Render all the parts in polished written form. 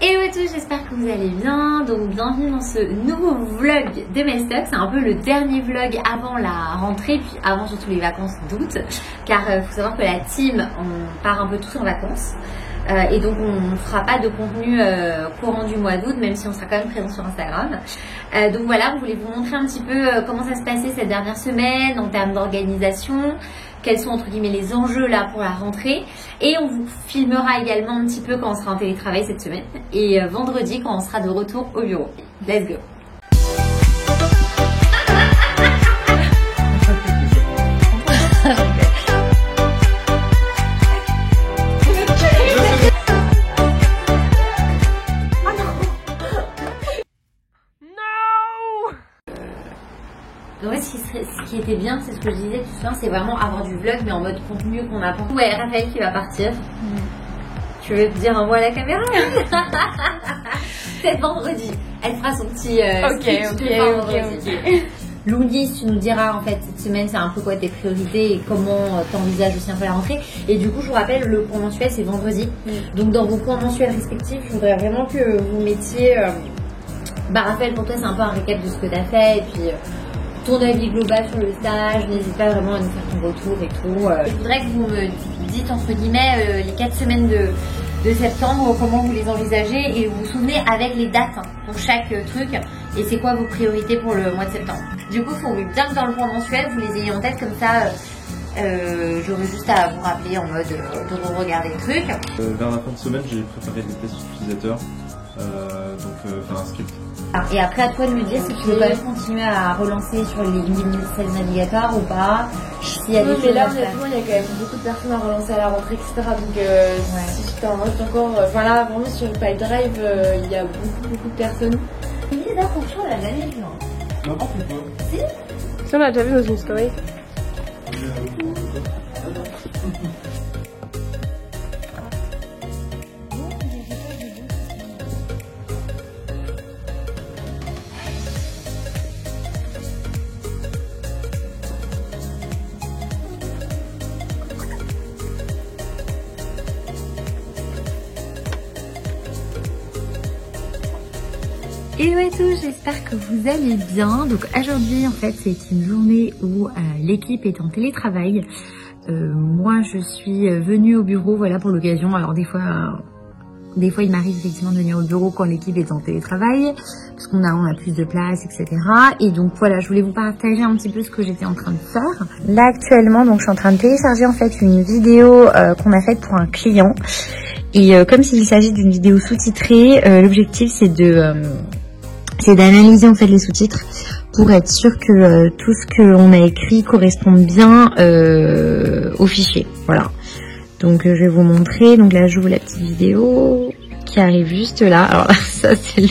Hello à tous, j'espère que vous allez bien. Donc bienvenue dans ce nouveau vlog de mes stocks. C'est un peu le dernier vlog avant la rentrée, puis avant surtout les vacances d'août. Car faut savoir que la team, on part un peu tous en vacances. Et donc on ne fera pas de contenu courant du mois d'août, même si on sera quand même présent sur Instagram. Donc voilà, on voulait vous montrer un petit peu comment ça se passait cette dernière semaine en termes d'organisation, quels sont entre guillemets les enjeux là pour la rentrée, et on vous filmera également un petit peu quand on sera en télétravail cette semaine et vendredi quand on sera de retour au bureau. Let's go. En fait, ce qui était bien, c'est ce que je disais tout ça, c'est vraiment avoir du vlog, mais en mode contenu qu'on a pensé. Ouais, Raphaël qui va partir. Tu veux te dire un mot à la caméra? Peut-être vendredi. Elle fera son petit Ok. Louis, tu nous diras en fait cette semaine, c'est un peu quoi tes priorités et comment t'envisages aussi un peu la rentrée. Et du coup, je vous rappelle, le point mensuel, c'est vendredi. Donc, dans vos points mensuels respectifs, je voudrais vraiment que vous mettiez... Raphaël, pour toi, c'est un peu un récap de ce que tu as fait. Et puis... ton avis global sur le stage, n'hésite pas vraiment à nous faire ton retour et tout. Je voudrais que vous me dites entre guillemets les 4 semaines de septembre, comment vous les envisagez et vous vous souvenez avec les dates pour chaque truc et c'est quoi vos priorités pour le mois de septembre. Du coup, il faut bien que dans le point mensuel, vous les ayez en tête comme ça. J'aurais juste à vous rappeler en mode de regarder le truc. Vers la fin de semaine, j'ai préparé des tests utilisateurs. Faire un script. Et après à toi de me dire si tu veux quand même continuer à relancer sur les Sales Navigator ou pas. S'il y a des mais là honnêtement il y a quand même beaucoup de personnes à relancer à la rentrée, etc. Donc si je t'en reste encore, voilà, vraiment sur le PyDrive il y a beaucoup de personnes. Là franchement elle a jamais vu. Non, c'est pas. Si, on l'a déjà vu dans une story. Hello à tous, j'espère que vous allez bien. Donc aujourd'hui en fait c'est une journée où l'équipe est en télétravail. Moi je suis venue au bureau voilà pour l'occasion. Alors des fois il m'arrive effectivement de venir au bureau quand l'équipe est en télétravail parce qu'on a plus de place, etc. Et donc voilà, je voulais vous partager un petit peu ce que j'étais en train de faire. Là actuellement donc je suis en train de télécharger en fait une vidéo qu'on a faite pour un client. Et comme s'il s'agit d'une vidéo sous-titrée, l'objectif c'est d'analyser en fait les sous-titres pour être sûr que tout ce qu'on a écrit corresponde bien au fichier. Voilà. Donc je vais vous montrer. Donc là j'ouvre la petite vidéo qui arrive juste là. Alors là, ça c'est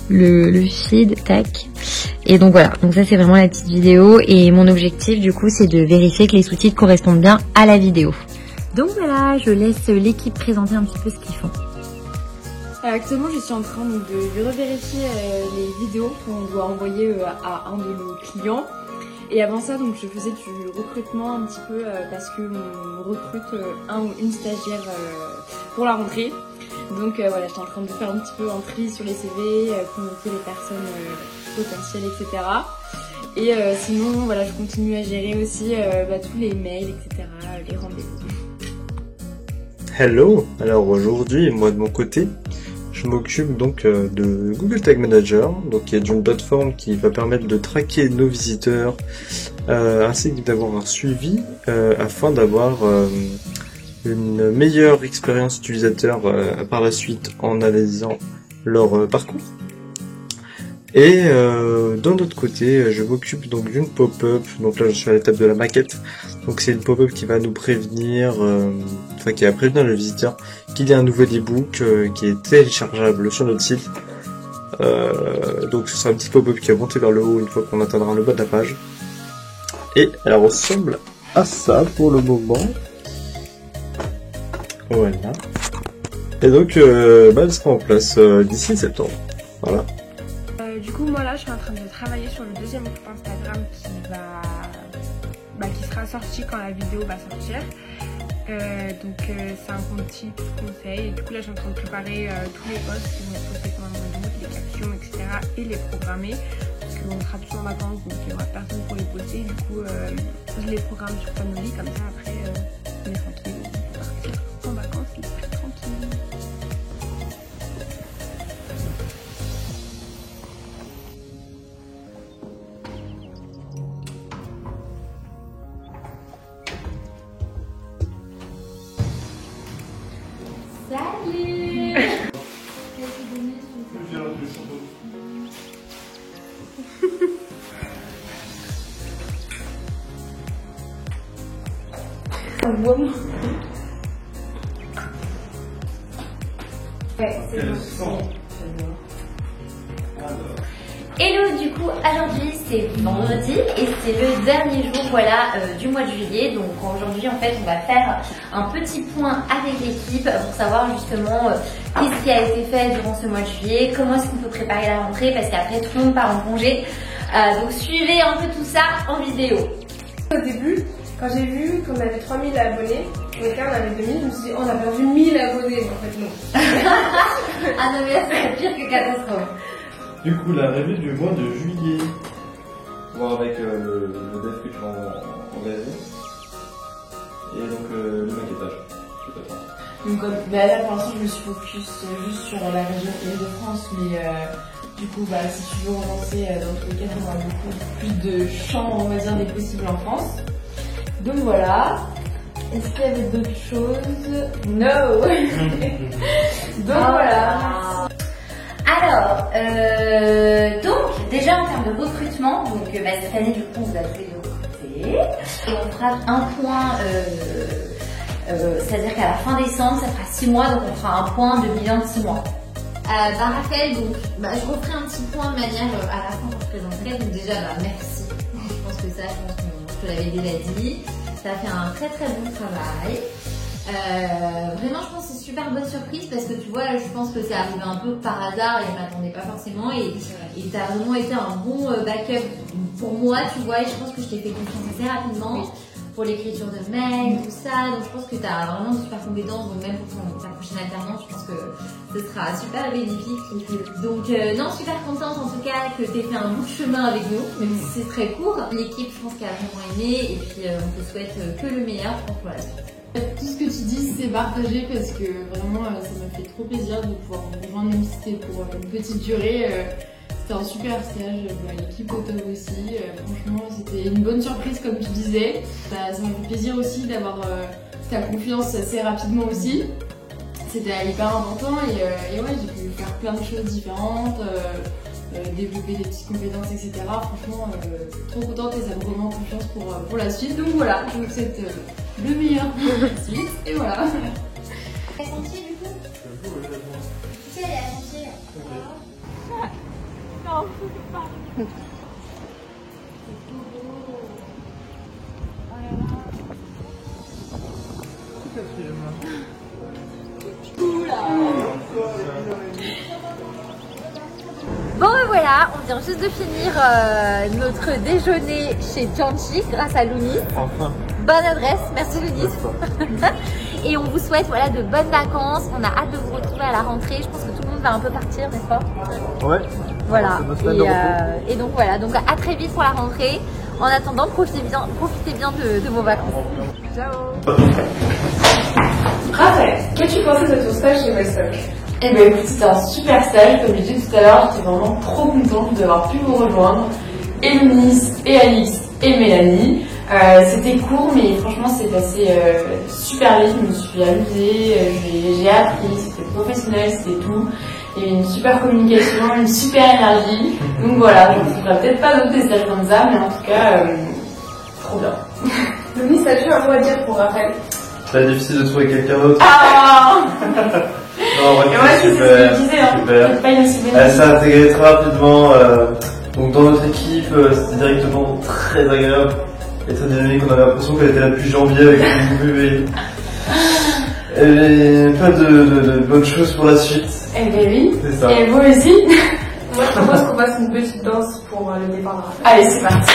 le feed, tac. Et donc voilà. Donc ça c'est vraiment la petite vidéo. Et mon objectif du coup c'est de vérifier que les sous-titres correspondent bien à la vidéo. Donc voilà, je laisse l'équipe présenter un petit peu ce qu'ils font. Actuellement, je suis en train de revérifier les vidéos qu'on doit envoyer à un de nos clients. Et avant ça, donc je faisais du recrutement un petit peu parce que on recrute un ou une stagiaire pour la rentrée. Donc voilà, j'étais en train de faire un petit peu un tri sur les CV, pour noter les personnes potentielles, etc. Et sinon, voilà, je continue à gérer aussi tous les mails, etc., les rendez-vous. Hello. Alors aujourd'hui, moi de mon côté, je m'occupe donc de Google Tag Manager, donc qui est une plateforme qui va permettre de traquer nos visiteurs ainsi que d'avoir un suivi afin d'avoir une meilleure expérience utilisateur par la suite en analysant leur parcours. Et d'un autre côté, je m'occupe donc d'une pop-up. Donc là, je suis à l'étape de la maquette. Donc c'est une pop-up qui va nous prévenir, qui va prévenir le visiteur qu'il y a un nouvel ebook qui est téléchargeable sur notre site. Donc ce sera un petit pop-up qui va monter vers le haut une fois qu'on atteindra le bas de la page. Et elle ressemble à ça pour le moment. Voilà. Et donc, elle sera en place d'ici septembre. Voilà. Du coup, moi là, je suis en train de travailler sur le deuxième groupe Instagram qui sera sorti quand la vidéo va sortir. Donc c'est un compte type conseil. Et du coup là je suis en train de préparer tous les posts qui vont être postés pendant le mois, les captions, etc. et les programmer. Parce qu'on sera tous en vacances donc il n'y aura personne pour les poster. Du coup je les programme sur Panoli, comme ça après on est tranquille, on peut partir en vacances et plus tranquille. Salut. Ouais, c'est bon. Hello, du coup aujourd'hui c'est vendredi et c'est le dernier jour voilà, du mois de juillet. Donc aujourd'hui en fait on va faire un petit point avec l'équipe pour savoir justement qu'est-ce qui a été fait durant ce mois de juillet, comment est-ce qu'on peut préparer la rentrée parce qu'après tout le monde part en congé. Donc suivez un peu tout ça en vidéo. Au début, quand j'ai vu qu'on avait 3000 abonnés, donc là on avait 2000, je me suis dit oh, on a perdu 1000 abonnés, mais en fait non. Ah non mais là c'est pire que catastrophe. Du coup, la revue du mois de juillet. Voir avec le dev que tu vas engager. Et donc le maquettage. Je sais pas toi. Donc là pour l'instant je me suis focus juste sur la région Île-de-France, mais du coup si tu veux relancer dans tous les cas on aura beaucoup plus de champs on va dire des possibles en France. Donc voilà. Est-ce qu'il y avait d'autres choses? No. Donc voilà. Alors, donc déjà en termes de recrutement, donc cette année du coup on vous a tous les deux recrutés. Et on fera un point, c'est-à-dire qu'à la fin décembre, ça fera 6 mois, donc on fera un point de bilan de 6 mois. Raphaël, donc je referai un petit point de manière à la fin pour te présenter. Donc déjà merci, je pense que ça, je te l'avais déjà dit. Ça a fait un très très bon travail. Vraiment je pense que c'est une super bonne surprise parce que tu vois je pense que c'est arrivé un peu par hasard et je m'attendais pas forcément et t'as vraiment été un bon backup pour moi tu vois et je pense que je t'ai fait confiance assez rapidement pour l'écriture de mails, tout ça, donc je pense que t'as vraiment de super compétences donc même pour ta prochaine alternance je pense que ce sera super bénéfique donc non super contente en tout cas que t'aies fait un bout de chemin avec nous même si c'est très court. L'équipe je pense qu'elle a vraiment aimé et puis on te souhaite que le meilleur pour la suite. Tout ce que tu dis c'est partagé parce que vraiment ça m'a fait trop plaisir de pouvoir vous rejoindre même si c'était pour une petite durée. C'était un super stage, l'équipe au top aussi. Franchement c'était une bonne surprise comme tu disais. Ça m'a fait plaisir aussi d'avoir ta confiance assez rapidement aussi. C'était hyper important et ouais j'ai pu faire plein de choses différentes. Développer des petites compétences, etc. Franchement, trop contente et ça me remet en confiance pour la suite. Donc voilà, je vous souhaite le meilleur pour la suite. Et voilà. Elle est sentier du coup? Si elle est à sentier. Non, c'est pas. Bon voilà, on vient juste de finir notre déjeuner chez Janchi grâce à Lounis. Enfin. Bonne adresse, merci Lounis. Et on vous souhaite voilà, de bonnes vacances. On a hâte de vous retrouver à la rentrée. Je pense que tout le monde va un peu partir, n'est-ce pas? Ouais. Voilà. Et donc voilà, donc à très vite pour la rentrée. En attendant, profitez bien de vos vacances. Ciao. Raphaël, qu'as-tu pensé de ton stage chez Weststock? Eh ben écoute, c'était un super stage, comme j'ai dit tout à l'heure, j'étais vraiment trop contente d'avoir pu vous rejoindre. Et Lounis, et Alix, et Mélanie. C'était court, mais franchement c'est passé super vite, je me suis amusée, j'ai appris, c'était professionnel, c'était tout. Il y avait une super communication, une super énergie. Donc voilà, je ne ferai peut-être pas d'autres stages comme ça, mais en tout cas, trop bien. Lounis, as-tu un mot à dire pour Raphaël? C'est difficile de trouver quelqu'un d'autre. Ah Non, ouais, et moi c'est ce que je disais, hein. Pas une elle s'est intégrée très rapidement donc dans notre équipe, c'était directement très agréable et très dynamique, on avait l'impression qu'elle était là depuis janvier avec une bébé. Et plein de bonnes choses pour la suite. Eh ben oui, c'est ça. Et vous aussi. Moi je propose qu'on fasse une petite danse pour le départ de Raphaël. Allez c'est parti.